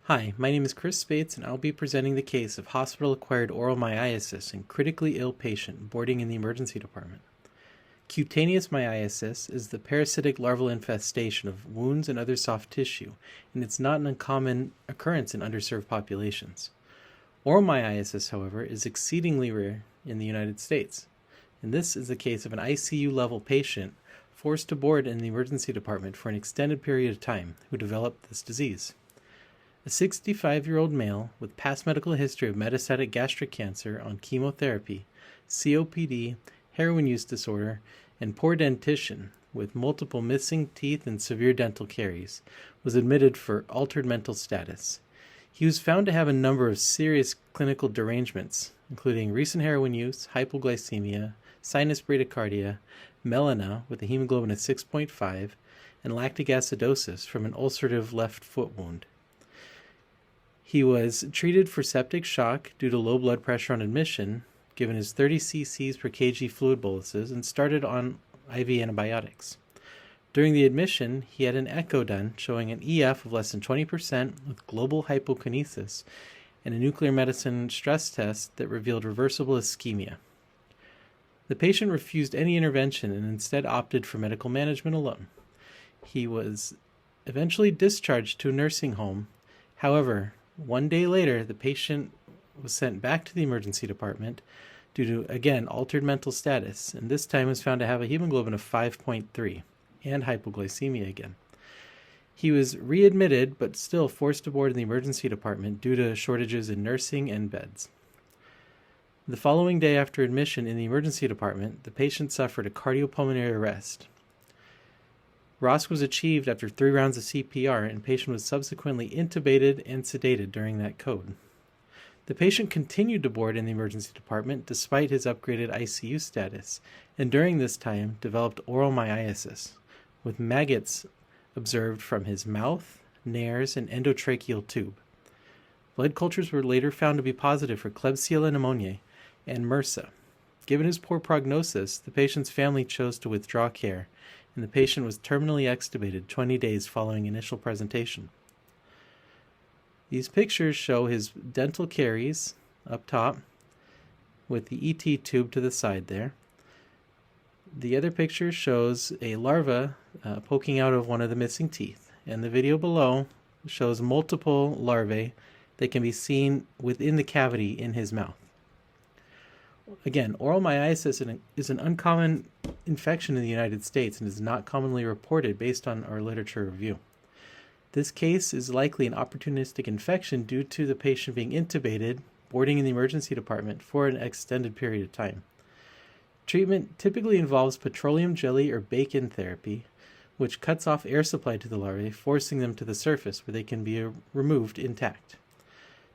Hi, my name is Chris Spates, and I'll be presenting the case of hospital-acquired oral myiasis in critically ill patient boarding in the emergency department. Cutaneous myiasis is the parasitic larval infestation of wounds and other soft tissue, and it's not an uncommon occurrence in underserved populations. Oral myiasis, however, is exceedingly rare in the United States, and this is the case of an ICU-level patient forced to board in the emergency department for an extended period of time who developed this disease. A 65-year-old male with past medical history of metastatic gastric cancer on chemotherapy, COPD, heroin use disorder, and poor dentition with multiple missing teeth and severe dental caries was admitted for altered mental status. He was found to have a number of serious clinical derangements, including recent heroin use, hypoglycemia, sinus bradycardia, melena with a hemoglobin of 6.5, and lactic acidosis from an ulcerative left foot wound. He was treated for septic shock due to low blood pressure on admission, given his 30 cc's per kg fluid boluses, and started on IV antibiotics. During the admission, he had an echo done showing an EF of less than 20% with global hypokinesis and a nuclear medicine stress test that revealed reversible ischemia. The patient refused any intervention and instead opted for medical management alone. He was eventually discharged to a nursing home. However, 1 day later, the patient was sent back to the emergency department due to, again, altered mental status, and this time was found to have a hemoglobin of 5.3 and hypoglycemia again. He was readmitted, but still forced to board in the emergency department due to shortages in nursing and beds. The following day after admission in the emergency department, the patient suffered a cardiopulmonary arrest. ROSC was achieved after 3 rounds of CPR, and the patient was subsequently intubated and sedated during that code. The patient continued to board in the emergency department despite his upgraded ICU status, and during this time developed oral myiasis, with maggots observed from his mouth, nares, and endotracheal tube. Blood cultures were later found to be positive for Klebsiella pneumoniae and MRSA. Given his poor prognosis, the patient's family chose to withdraw care, and the patient was terminally extubated 20 days following initial presentation. These pictures show his dental caries up top with the ET tube to the side there. The other picture shows a larva poking out of one of the missing teeth, and the video below shows multiple larvae that can be seen within the cavity in his mouth. Again, oral myiasis is an uncommon infection in the United States and is not commonly reported based on our literature review. This case is likely an opportunistic infection due to the patient being intubated, boarding in the emergency department for an extended period of time. Treatment typically involves petroleum jelly or bacon therapy, which cuts off air supply to the larvae, forcing them to the surface where they can be removed intact.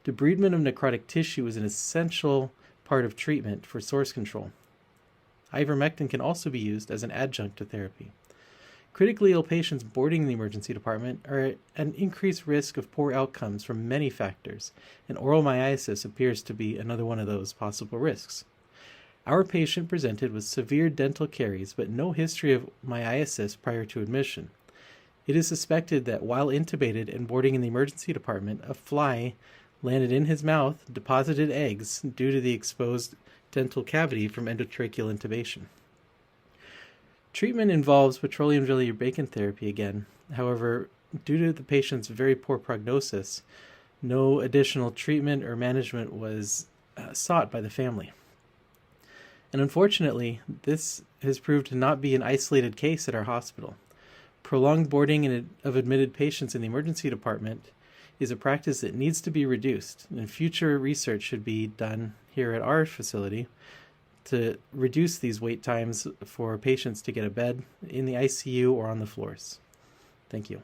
Debridement of necrotic tissue is an essential part of treatment for source control. Ivermectin can also be used as an adjunct to therapy. Critically ill patients boarding in the emergency department are at an increased risk of poor outcomes from many factors, and oral myiasis appears to be another one of those possible risks. Our patient presented with severe dental caries but no history of myiasis prior to admission. It is suspected that while intubated and boarding in the emergency department, a fly landed in his mouth, deposited eggs due to the exposed dental cavity from endotracheal intubation. Treatment involves petroleum jelly or bacon therapy again. However, due to the patient's very poor prognosis, no additional treatment or management was sought by the family. And unfortunately, this has proved to not be an isolated case at our hospital. Prolonged boarding of admitted patients in the emergency department is a practice that needs to be reduced, and future research should be done here at our facility to reduce these wait times for patients to get a bed in the ICU or on the floors. Thank you.